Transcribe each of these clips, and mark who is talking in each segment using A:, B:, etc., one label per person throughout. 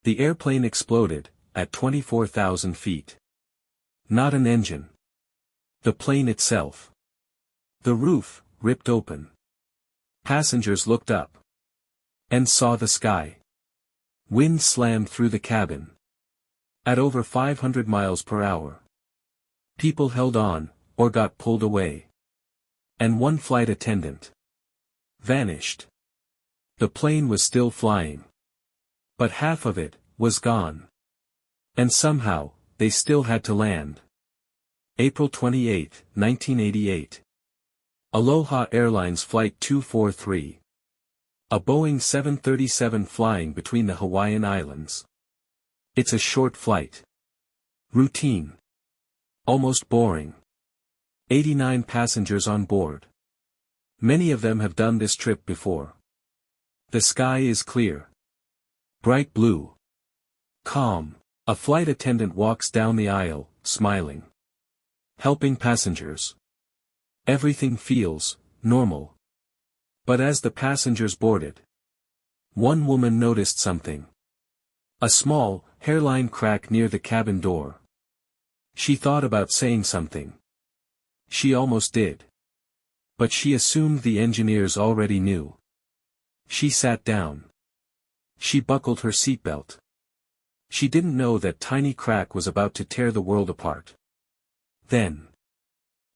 A: The airplane exploded, at 24,000 feet. Not an engine. The plane itself. The roof, ripped open. Passengers looked up. And saw the sky. Wind slammed through the cabin. At over 500 miles per hour. People held on, or got pulled away. And one flight attendant vanished. The plane was still flying. But half of it was gone. And somehow, they still had to land. April 28, 1988. Aloha Airlines Flight 243. A Boeing 737 flying between the Hawaiian Islands. It's a short flight. Routine. Almost boring. 89 passengers on board. Many of them have done this trip before. The sky is clear. Bright blue. Calm. A flight attendant walks down the aisle, smiling. Helping passengers. Everything feels normal. But as the passengers boarded, one woman noticed something. A small, hairline crack near the cabin door. She thought about saying something. She almost did. But she assumed the engineers already knew. She sat down. She buckled her seatbelt. She didn't know that tiny crack was about to tear the world apart. Then.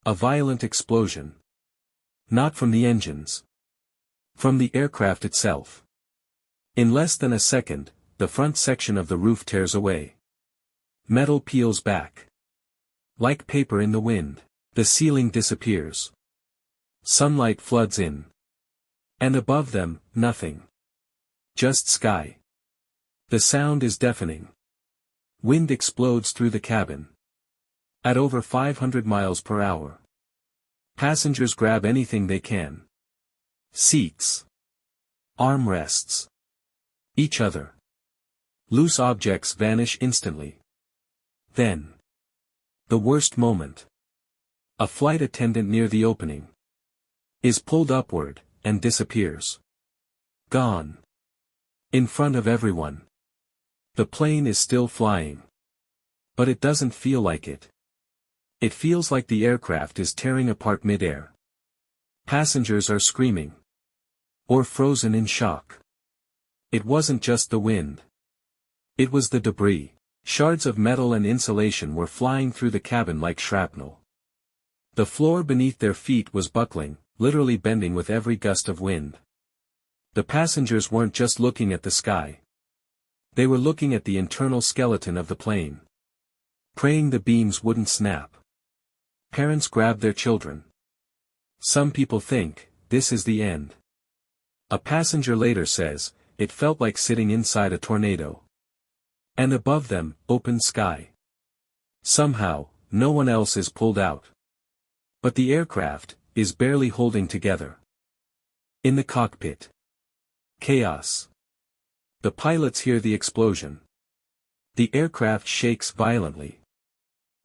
A: A violent explosion. Not from the engines. From the aircraft itself. In less than a second, the front section of the roof tears away. Metal peels back. Like paper in the wind, the ceiling disappears. Sunlight floods in. And above them, nothing. Just sky. The sound is deafening. Wind explodes through the cabin. At over 500 miles per hour. Passengers grab anything they can. Seats. Armrests. Each other. Loose objects vanish instantly. Then. The worst moment. A flight attendant near the opening. Is pulled upward, and disappears. Gone. In front of everyone. The plane is still flying. But it doesn't feel like it. It feels like the aircraft is tearing apart mid-air. Passengers are screaming. Or frozen in shock. It wasn't just the wind. It was the debris. Shards of metal and insulation were flying through the cabin like shrapnel. The floor beneath their feet was buckling, literally bending with every gust of wind. The passengers weren't just looking at the sky. They were looking at the internal skeleton of the plane. Praying the beams wouldn't snap. Parents grabbed their children. Some people think, this is the end. A passenger later says, it felt like sitting inside a tornado. And above them, open sky. Somehow, no one else is pulled out. But the aircraft is barely holding together. In the cockpit. Chaos. The pilots hear the explosion. The aircraft shakes violently.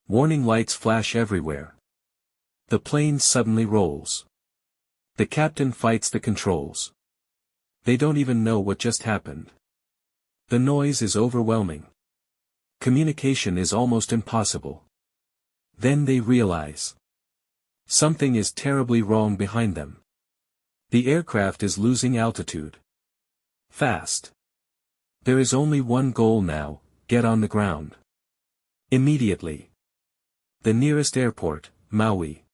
A: Warning lights flash everywhere. The plane suddenly rolls. The captain fights the controls. They don't even know what just happened. The noise is overwhelming. Communication is almost impossible. Then they realize. Something is terribly wrong behind them. The aircraft is losing altitude. Fast. There is only one goal now, get on the ground. Immediately. The nearest airport, Maui.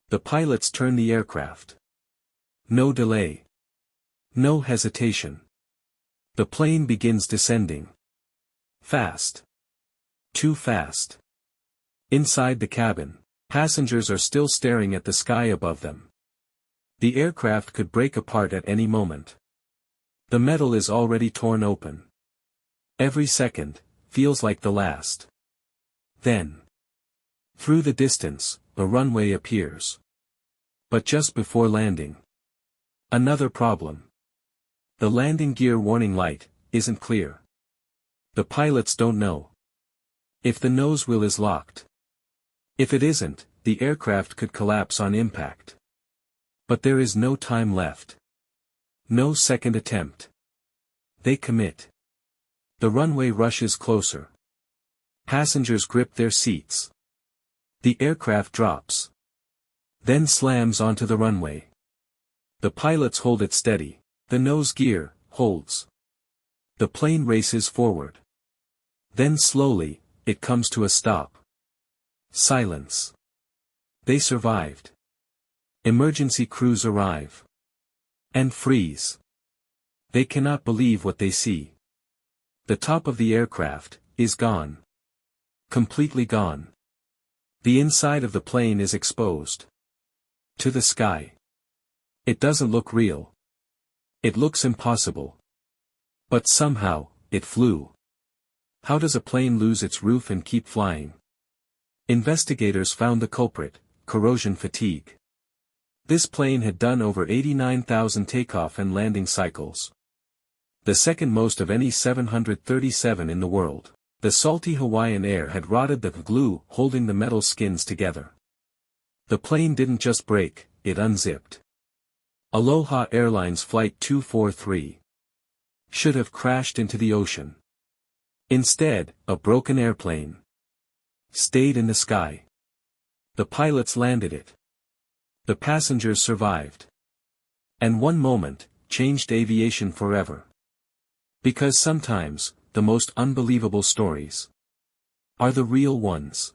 A: The pilots turn the aircraft. No delay. No hesitation. The plane begins descending. Fast. Too fast. Inside the cabin, passengers are still staring at the sky above them. The aircraft could break apart at any moment. The metal is already torn open. Every second feels like the last. Then, through the distance, a runway appears. But just before landing, another problem. The landing gear warning light isn't clear. The pilots don't know if the nose wheel is locked. If it isn't, the aircraft could collapse on impact. But there is no time left. No second attempt. They commit. The runway rushes closer. Passengers grip their seats. The aircraft drops. Then slams onto the runway. The pilots hold it steady. The nose gear holds. The plane races forward. Then slowly, it comes to a stop. Silence. They survived. Emergency crews arrive. And freeze. They cannot believe what they see. The top of the aircraft is gone. Completely gone. The inside of the plane is exposed. To the sky. It doesn't look real. It looks impossible. But somehow, it flew. How does a plane lose its roof and keep flying? Investigators found the culprit: corrosion fatigue. This plane had done over 89,000 takeoff and landing cycles. The second most of any 737 in the world. The salty Hawaiian air had rotted the glue holding the metal skins together. The plane didn't just break, it unzipped. Aloha Airlines Flight 243 should have crashed into the ocean. Instead, a broken airplane stayed in the sky. The pilots landed it. The passengers survived. And one moment changed aviation forever. Because sometimes, the most unbelievable stories are the real ones.